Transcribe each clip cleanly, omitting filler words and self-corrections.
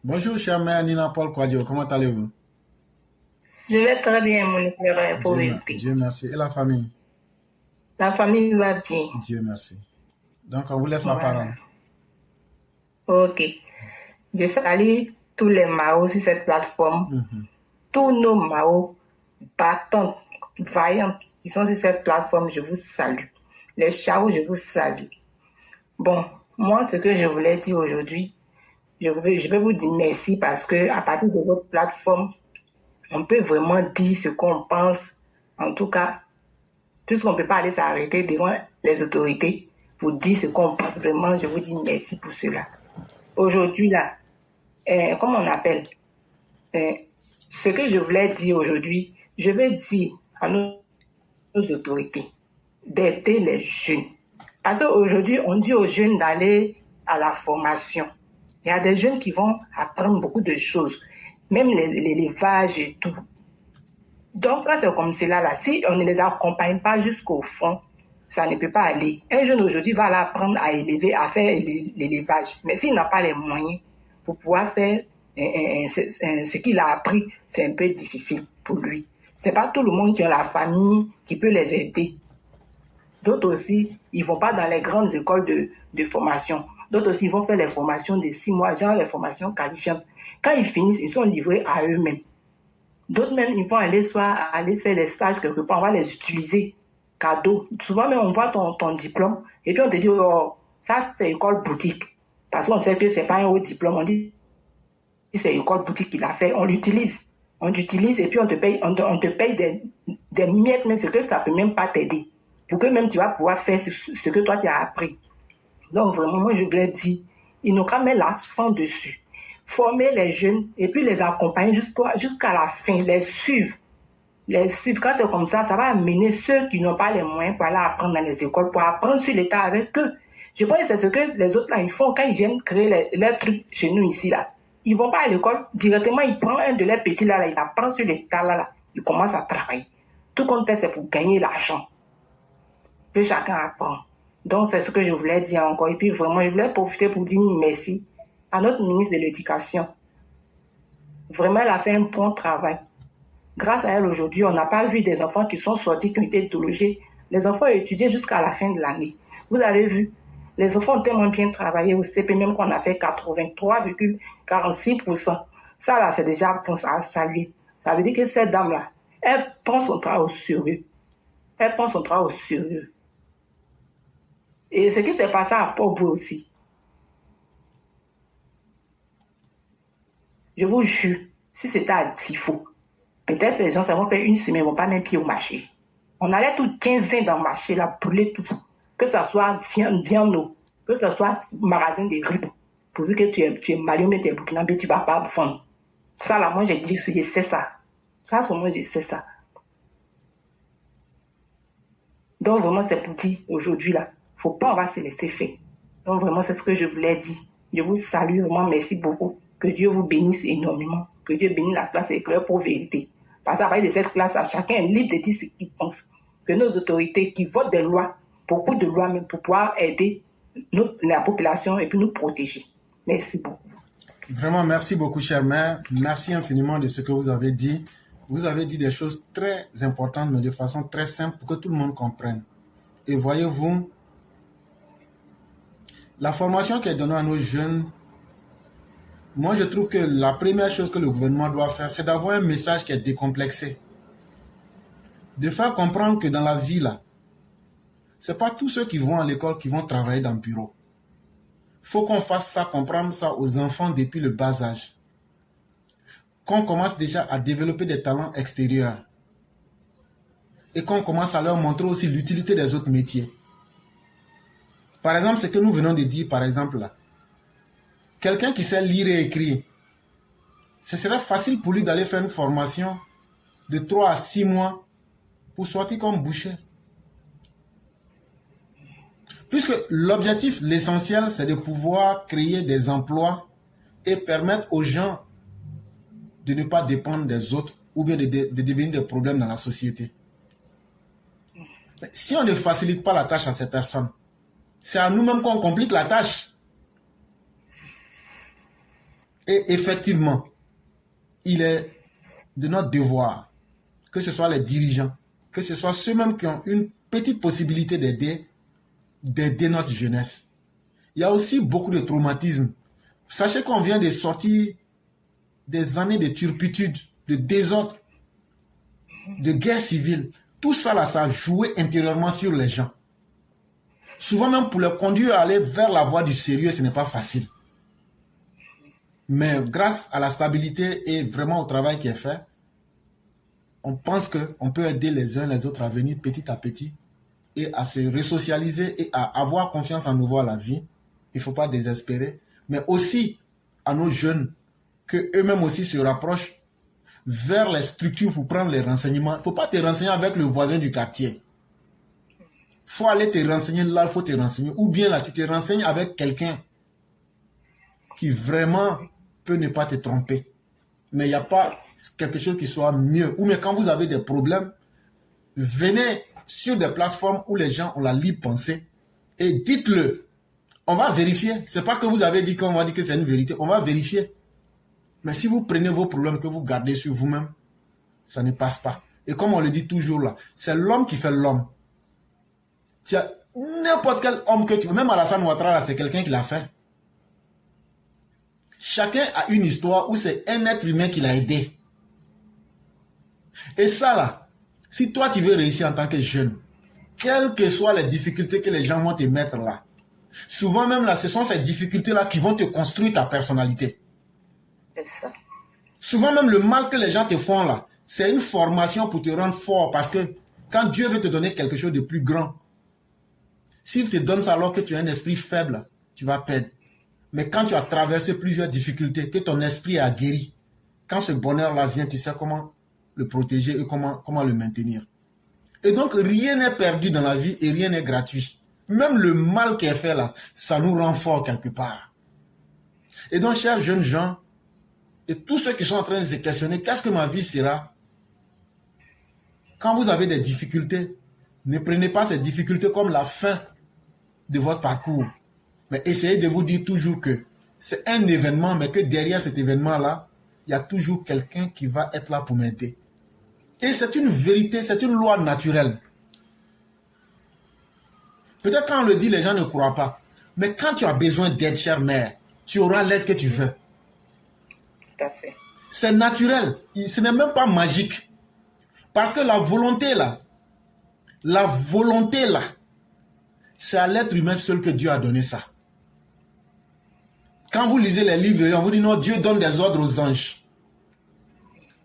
Bonjour, chère mère Nina Paul Kwadjo, comment allez-vous? Je vais très bien, mon frère, pour vérité. Dieu merci. Et la famille? La famille va bien. Dieu merci. Donc, on vous laisse la Voilà. parole. Ok. Je salue tous les Mao sur cette plateforme. Mhm. Tous nos Mao battantes, vaillantes qui sont sur cette plateforme, je vous salue. Les Chao, je vous salue. Bon, moi, ce que je voulais dire aujourd'hui, je vais vous dire merci parce que à partir de votre plateforme, on peut vraiment dire ce qu'on pense. En tout cas, puisqu'on ne peut pas aller s'arrêter devant les autorités pour dire ce qu'on pense vraiment, je vous dis merci pour cela. Aujourd'hui, là, comme on appelle, euh, ce que je voulais dire aujourd'hui, je vais dire à nos autorités d'aider les jeunes. Parce qu'aujourd'hui, on dit aux jeunes d'aller à la formation. Il y a des jeunes qui vont apprendre beaucoup de choses, même l'élevage et tout. Donc, là, c'est comme cela, là. Si on ne les accompagne pas jusqu'au fond, ça ne peut pas aller. Un jeune aujourd'hui va l'apprendre à élever, à faire l'élevage. Mais s'il n'a pas les moyens pour pouvoir faire ce qu'il a appris, c'est un peu difficile pour lui. C'est pas tout le monde qui a la famille qui peut les aider. D'autres aussi, ils vont pas dans les grandes écoles de formation. D'autres aussi, ils vont faire les formations de 6 mois, genre les formations qualifiantes. Quand ils finissent, ils sont livrés à eux-mêmes. D'autres même, ils vont aller soit aller faire des stages quelque part, on va les utiliser cadeau. Souvent même, on voit ton diplôme et puis on te dit, oh, ça c'est école boutique. Parce qu'on sait que c'est pas un haut diplôme, on dit c'est école boutique qu'il a fait, on l'utilise. On l'utilise et puis on te paye, on te paye des miettes, mais ce que ça peut même pas t'aider. Pour que même tu vas pouvoir faire ce que toi tu as appris. Donc vraiment, moi je voulais dire, ils n'ont qu'à mettre l'accent dessus. Former les jeunes et puis les accompagner jusqu'à la fin, les suivre. Les suivre, quand c'est comme ça va amener ceux qui n'ont pas les moyens pour aller apprendre dans les écoles, pour apprendre sur l'État avec eux. Je pense que c'est ce que les autres là, ils font quand ils viennent créer leurs trucs chez nous ici là. Ils vont pas à l'école, directement ils prennent un de leurs petits là, il apprend sur l'État là, il commence à travailler. Tout compte fait, c'est pour gagner l'argent. Que chacun apprend. Donc, c'est ce que je voulais dire encore. Et puis, vraiment, je voulais profiter pour dire merci à notre ministre de l'Éducation. Vraiment, elle a fait un bon travail. Grâce à elle, aujourd'hui, on n'a pas vu des enfants qui sont sortis, qui ont été délogés. Les enfants ont étudié jusqu'à la fin de l'année. Vous avez vu, les enfants ont tellement bien travaillé au CP, même qu'on a fait 83,46%. Ça, là, c'est déjà à saluer. Ça veut dire que cette dame-là, elle prend son travail au sérieux. Elle prend son travail au sérieux. Et ce qui s'est passé à Port aussi, je vous jure, si c'était à Tifo, peut-être les gens, ça vont faire une semaine, ils ne vont pas même pied au marché. On allait tout 15 ans dans le marché, là, brûler tout. Que ce soit viande, que ce soit magasin de riz. Pourvu que tu es malien, mais tu es burkinabé, tu ne vas pas vendre. Ça, là, moi, j'ai dit, je sais ça. Ça, c'est moi, je sais ça. Donc, vraiment, c'est pour dire, aujourd'hui, là, faut pas, on va se laisser faire. Donc, vraiment, c'est ce que je voulais dire. Je vous salue, vraiment, merci beaucoup. Que Dieu vous bénisse énormément. Que Dieu bénisse la classe éclair pour vérité. Parce qu'à partir de cette classe, chacun est libre de dire ce qu'il pense. Que nos autorités qui votent des lois, beaucoup de lois, même pour pouvoir aider la population et puis nous protéger. Merci beaucoup. Vraiment, merci beaucoup, chère mère. Merci infiniment de ce que vous avez dit. Vous avez dit des choses très importantes, mais de façon très simple pour que tout le monde comprenne. Et voyez-vous, la formation qui est donnée à nos jeunes, moi je trouve que la première chose que le gouvernement doit faire, c'est d'avoir un message qui est décomplexé. De faire comprendre que dans la vie, là, ce n'est pas tous ceux qui vont à l'école qui vont travailler dans le bureau. Il faut qu'on fasse ça, comprendre ça aux enfants depuis le bas âge. Qu'on commence déjà à développer des talents extérieurs. Et qu'on commence à leur montrer aussi l'utilité des autres métiers. Par exemple, ce que nous venons de dire, par exemple, là. Quelqu'un qui sait lire et écrire, ce serait facile pour lui d'aller faire une formation de 3 à 6 mois pour sortir comme boucher. Puisque l'objectif, l'essentiel, c'est de pouvoir créer des emplois et permettre aux gens de ne pas dépendre des autres ou bien de devenir des problèmes dans la société. Mais si on ne facilite pas la tâche à ces personnes, c'est à nous-mêmes qu'on complique la tâche. Et effectivement, il est de notre devoir, que ce soit les dirigeants, que ce soit ceux-mêmes qui ont une petite possibilité d'aider notre jeunesse. Il y a aussi beaucoup de traumatismes. Sachez qu'on vient de sortir des années de turpitude, de désordre, de guerre civile. Tout ça, là, ça a joué intérieurement sur les gens. Souvent même pour les conduire à aller vers la voie du sérieux, ce n'est pas facile. Mais grâce à la stabilité et vraiment au travail qui est fait, on pense qu'on peut aider les uns les autres à venir petit à petit et à se resocialiser et à avoir confiance en nouveau à la vie. Il ne faut pas désespérer. Mais aussi à nos jeunes, qu'eux-mêmes aussi se rapprochent vers les structures pour prendre les renseignements. Il ne faut pas te renseigner avec le voisin du quartier. Il faut aller te renseigner là, il faut te renseigner. Ou bien là, tu te renseignes avec quelqu'un qui vraiment peut ne pas te tromper. Mais il n'y a pas quelque chose qui soit mieux. Ou mais quand vous avez des problèmes, venez sur des plateformes où les gens ont la libre pensée et dites-le. On va vérifier. Ce n'est pas que vous avez dit qu'on va dire que c'est une vérité. On va vérifier. Mais si vous prenez vos problèmes que vous gardez sur vous-même, ça ne passe pas. Et comme on le dit toujours là, c'est l'homme qui fait l'homme. N'importe quel homme que tu veux, même Alassane Ouattara, c'est quelqu'un qui l'a fait. Chacun a une histoire où c'est un être humain qui l'a aidé. Et ça là, si toi tu veux réussir en tant que jeune, quelles que soient les difficultés que les gens vont te mettre là, souvent même là, ce sont ces difficultés là qui vont te construire ta personnalité. C'est ça. Souvent même le mal que les gens te font là, c'est une formation pour te rendre fort parce que quand Dieu veut te donner quelque chose de plus grand, s'il te donne ça alors que tu as un esprit faible, tu vas perdre. Mais quand tu as traversé plusieurs difficultés, que ton esprit a guéri, quand ce bonheur-là vient, tu sais comment le protéger et comment le maintenir. Et donc, rien n'est perdu dans la vie et rien n'est gratuit. Même le mal qui est fait là, ça nous rend fort quelque part. Et donc, chers jeunes gens, et tous ceux qui sont en train de se questionner, qu'est-ce que ma vie sera? Quand vous avez des difficultés, ne prenez pas ces difficultés comme la fin de votre parcours. Mais essayez de vous dire toujours que c'est un événement, mais que derrière cet événement-là, il y a toujours quelqu'un qui va être là pour m'aider. Et c'est une vérité, c'est une loi naturelle. Peut-être quand on le dit, les gens ne croient pas. Mais quand tu as besoin d'aide, chère mère, tu auras l'aide que tu veux. Tout à fait. C'est naturel. Ce n'est même pas magique. Parce que la volonté là, c'est à l'être humain seul que Dieu a donné ça. Quand vous lisez les livres, on vous dit non, Dieu donne des ordres aux anges.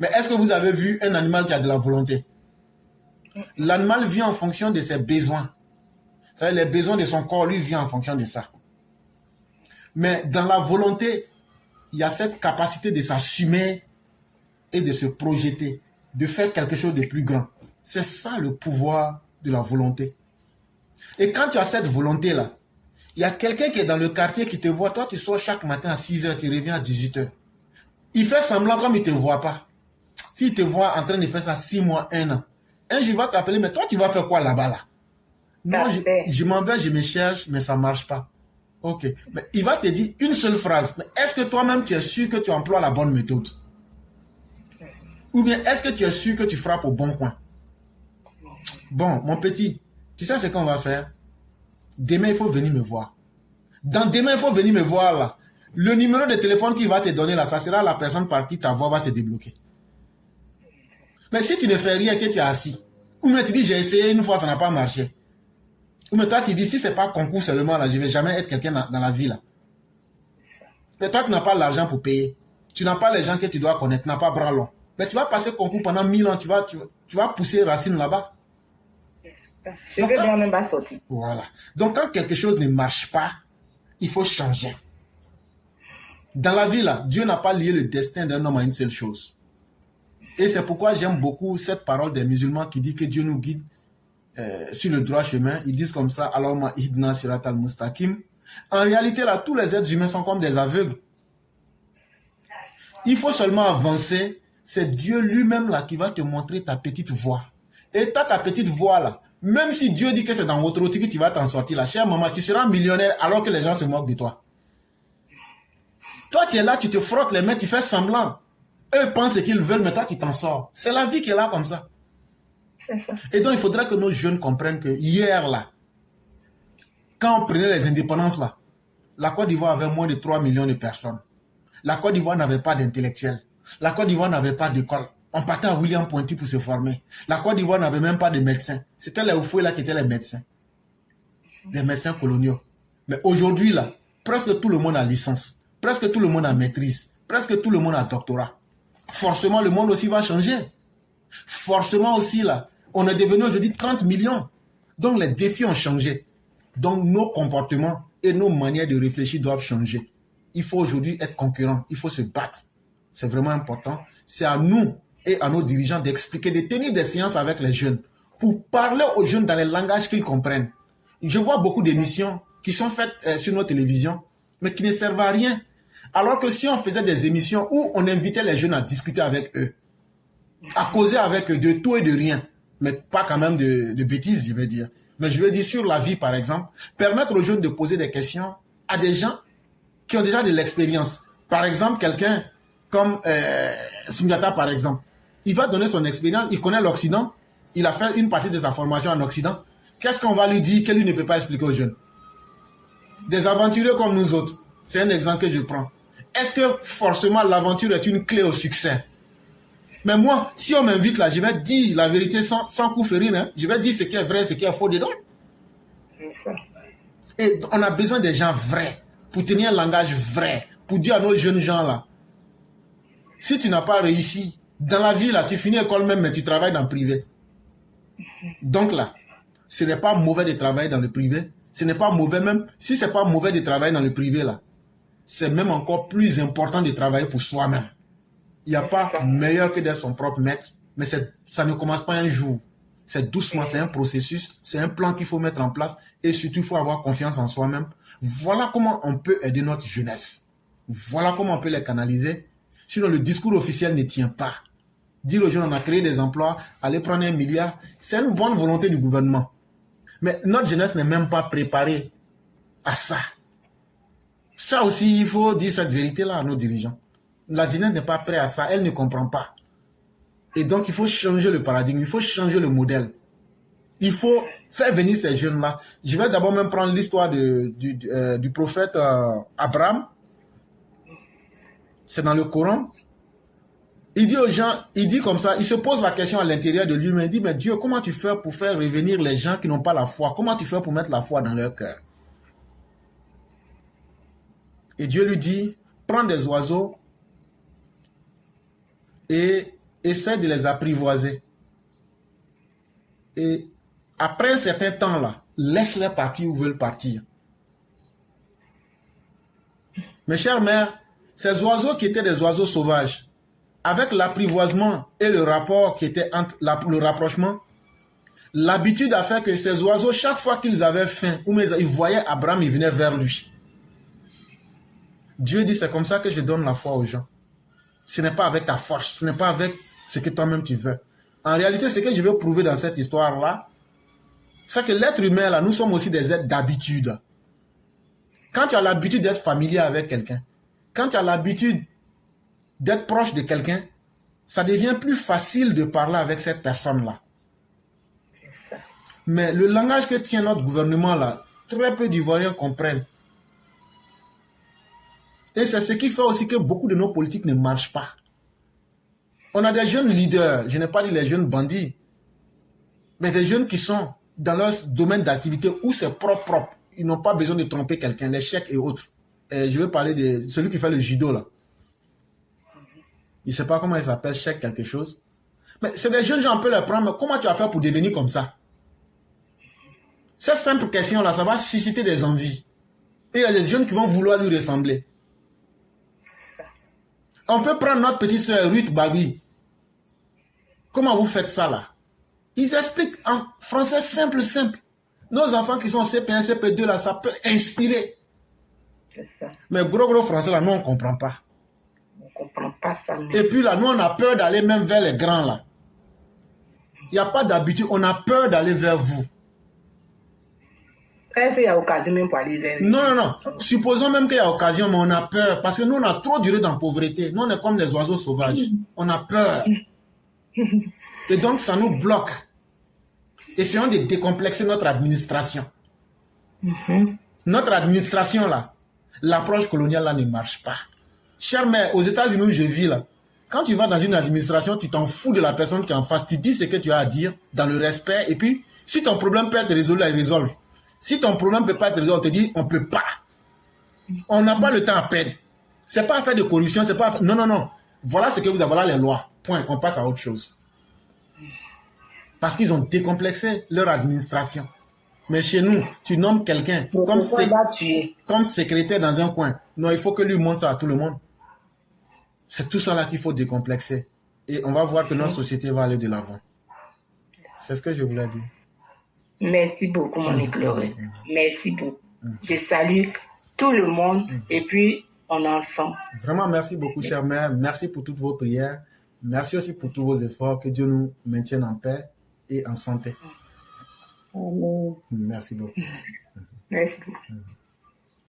Mais est-ce que vous avez vu un animal qui a de la volonté? L'animal vit en fonction de ses besoins. C'est-à-dire les besoins de son corps, lui, vient en fonction de ça. Mais dans la volonté, il y a cette capacité de s'assumer et de se projeter, de faire quelque chose de plus grand. C'est ça le pouvoir de la volonté. Et quand tu as cette volonté-là, il y a quelqu'un qui est dans le quartier qui te voit. Toi, tu sors chaque matin à 6 h, tu reviens à 18 h. Il fait semblant comme il ne te voit pas. S'il te voit en train de faire ça 6 mois, 1 an, un jour il va t'appeler, mais toi, tu vas faire quoi là-bas là? Non, je m'en vais, je me cherche, mais ça ne marche pas. Ok. Mais il va te dire une seule phrase. Est-ce que toi-même, tu es sûr que tu emploies la bonne méthode? Ou bien, est-ce que tu es sûr que tu frappes au bon coin? Bon, mon petit, tu sais ce qu'on va faire? Demain, il faut venir me voir. Demain, il faut venir me voir là. Le numéro de téléphone qu'il va te donner là, ça sera la personne par qui ta voix va se débloquer. Mais si tu ne fais rien, que tu es assis, ou bien tu dis j'ai essayé une fois, ça n'a pas marché. Ou bien toi tu dis si ce n'est pas concours seulement là, je ne vais jamais être quelqu'un dans la vie là. Mais toi tu n'as pas l'argent pour payer. Tu n'as pas les gens que tu dois connaître, tu n'as pas bras long. Mais tu vas passer concours pendant 1000 ans, tu vas pousser racine là-bas. Je vais bien même pas sortir. Voilà. Donc quand quelque chose ne marche pas, il faut changer. Dans la vie là, Dieu n'a pas lié le destin d'un homme à une seule chose. Et c'est pourquoi j'aime beaucoup cette parole des musulmans qui dit que Dieu nous guide sur le droit chemin. Ils disent comme ça, Allahumma ihdina siratal mustaqim. En réalité là, tous les êtres humains sont comme des aveugles. Il faut seulement avancer. C'est Dieu lui-même là qui va te montrer ta petite voie. Et ta petite voie là, même si Dieu dit que c'est dans votre route que tu vas t'en sortir là, chère maman, tu seras millionnaire alors que les gens se moquent de toi. Toi, tu es là, tu te frottes les mains, tu fais semblant. Eux pensent ce qu'ils veulent, mais toi, tu t'en sors. C'est la vie qui est là comme ça. Et donc, il faudrait que nos jeunes comprennent que hier, là, quand on prenait les indépendances, là, la Côte d'Ivoire avait moins de 3 millions de personnes. La Côte d'Ivoire n'avait pas d'intellectuels. La Côte d'Ivoire n'avait pas d'école. On partait à William Ponty pour se former. La Côte d'Ivoire n'avait même pas de médecins. C'était les Oufoué là qui étaient les médecins. Les médecins coloniaux. Mais aujourd'hui, là, presque tout le monde a licence. Presque tout le monde a maîtrise. Presque tout le monde a doctorat. Forcément, le monde aussi va changer. Forcément aussi, là, on est devenu aujourd'hui 30 millions. Donc, les défis ont changé. Donc, nos comportements et nos manières de réfléchir doivent changer. Il faut aujourd'hui être concurrent. Il faut se battre. C'est vraiment important. C'est à nous et à nos dirigeants d'expliquer, de tenir des séances avec les jeunes pour parler aux jeunes dans les langages qu'ils comprennent. Je vois beaucoup d'émissions qui sont faites sur nos télévisions, mais qui ne servent à rien. Alors que si on faisait des émissions où on invitait les jeunes à discuter avec eux, à causer avec eux de tout et de rien, mais pas quand même de bêtises, je vais dire. Mais je veux dire sur la vie, par exemple, permettre aux jeunes de poser des questions à des gens qui ont déjà de l'expérience. Par exemple, quelqu'un comme Sundiata, par exemple, il va donner son expérience, il connaît l'Occident, il a fait une partie de sa formation en Occident. Qu'est-ce qu'on va lui dire que lui ne peut pas expliquer aux jeunes? Des aventuriers comme nous autres, c'est un exemple que je prends. Est-ce que forcément l'aventure est une clé au succès? Mais moi, si on m'invite là, je vais dire la vérité sans coup férir. Hein. Je vais dire ce qui est vrai, ce qui est faux dedans. Et on a besoin des gens vrais, pour tenir un langage vrai, pour dire à nos jeunes gens là, si tu n'as pas réussi, dans la vie là, tu finis l'école même, mais tu travailles dans le privé. Donc là, ce n'est pas mauvais de travailler dans le privé. Ce n'est pas mauvais même, si ce n'est pas mauvais de travailler dans le privé là, c'est même encore plus important de travailler pour soi-même. Il n'y a pas meilleur que d'être son propre maître, mais ça ne commence pas un jour. C'est doucement, c'est un processus, c'est un plan qu'il faut mettre en place et surtout, il faut avoir confiance en soi-même. Voilà comment on peut aider notre jeunesse. Voilà comment on peut les canaliser. Sinon, le discours officiel ne tient pas. Dire aux gens, on a créé des emplois, aller prendre 1 milliard, c'est une bonne volonté du gouvernement. Mais notre jeunesse n'est même pas préparée à ça. Ça aussi, il faut dire cette vérité-là à nos dirigeants. La jeunesse n'est pas prête à ça, elle ne comprend pas. Et donc, il faut changer le paradigme, il faut changer le modèle. Il faut faire venir ces jeunes-là. Je vais d'abord même prendre l'histoire du prophète Abraham. C'est dans le Coran. Il dit aux gens, il dit comme ça, il se pose la question à l'intérieur de lui-même, il dit, mais Dieu, comment tu fais pour faire revenir les gens qui n'ont pas la foi? Comment tu fais pour mettre la foi dans leur cœur? Et Dieu lui dit, prends des oiseaux et essaie de les apprivoiser. Et après un certain temps là, laisse-les partir où ils veulent partir. Mes chères mères, ces oiseaux qui étaient des oiseaux sauvages, avec l'apprivoisement et le rapport qui était entre le rapprochement, l'habitude a fait que ces oiseaux, chaque fois qu'ils avaient faim, ou ils voyaient Abraham, ils venaient vers lui. Dieu dit, c'est comme ça que je donne la foi aux gens. Ce n'est pas avec ta force, ce n'est pas avec ce que toi-même tu veux. En réalité, ce que je veux prouver dans cette histoire-là, c'est que l'être humain, là, nous sommes aussi des êtres d'habitude. Quand tu as l'habitude d'être familier avec quelqu'un, quand tu as l'habitude d'être proche de quelqu'un, ça devient plus facile de parler avec cette personne-là. Mais le langage que tient notre gouvernement, là, très peu d'Ivoiriens comprennent. Et c'est ce qui fait aussi que beaucoup de nos politiques ne marchent pas. On a des jeunes leaders, je n'ai pas dit les jeunes bandits, mais des jeunes qui sont dans leur domaine d'activité où c'est propre. Ils n'ont pas besoin de tromper quelqu'un, les chèques et autres. Et je vais parler de celui qui fait le judo là. Il ne sait pas comment il s'appelle, chèque quelque chose. Mais c'est des jeunes gens, on peut les prendre, mais comment tu vas faire pour devenir comme ça? Cette simple question-là, ça va susciter des envies. Et il y a des jeunes qui vont vouloir lui ressembler. On peut prendre notre petite soeur Ruth Babi. Comment vous faites ça là? Ils expliquent en français simple. Nos enfants qui sont CP1, CP2 là, ça peut inspirer. Mais gros français là, nous on ne comprend pas. On ne comprend pas ça. Mais... Et puis là, nous on a peur d'aller même vers les grands là. Il n'y a pas d'habitude, on a peur d'aller vers vous. Est-ce qu'il y a occasion même pour aller vers lui? Non, non, non. Supposons même qu'il y a occasion, mais on a peur. Parce que nous, on a trop duré dans la pauvreté. Nous, on est comme des oiseaux sauvages. On a peur. Et donc, ça nous bloque. Essayons de décomplexer notre administration. Notre administration, là, l'approche coloniale, là, ne marche pas. Chère mère, aux États-Unis où je vis, là, quand tu vas dans une administration, tu t'en fous de la personne qui est en face. Tu dis ce que tu as à dire dans le respect. Et puis, si ton problème peut être résolu, il résolve. Si ton problème ne peut pas être résolu, on te dit, on ne peut pas. On n'a pas le temps à perdre. Ce n'est pas affaire de corruption, c'est pas... Non, non, non. Voilà ce que vous avez, voilà les lois. Point. On passe à autre chose. Parce qu'ils ont décomplexé leur administration. Mais chez nous, tu nommes quelqu'un comme secrétaire dans un coin. Non, il faut que lui montre ça à tout le monde. C'est tout ça là qu'il faut décomplexer. Et on va voir que notre société va aller de l'avant. C'est ce que je voulais dire. Merci beaucoup, mon éclaireur. Merci beaucoup. Je salue tout le monde et puis on est ensemble. Vraiment, merci beaucoup, chère mère. Merci pour toutes vos prières. Merci aussi pour tous vos efforts. Que Dieu nous maintienne en paix et en santé. Amen. Merci beaucoup. Merci beaucoup.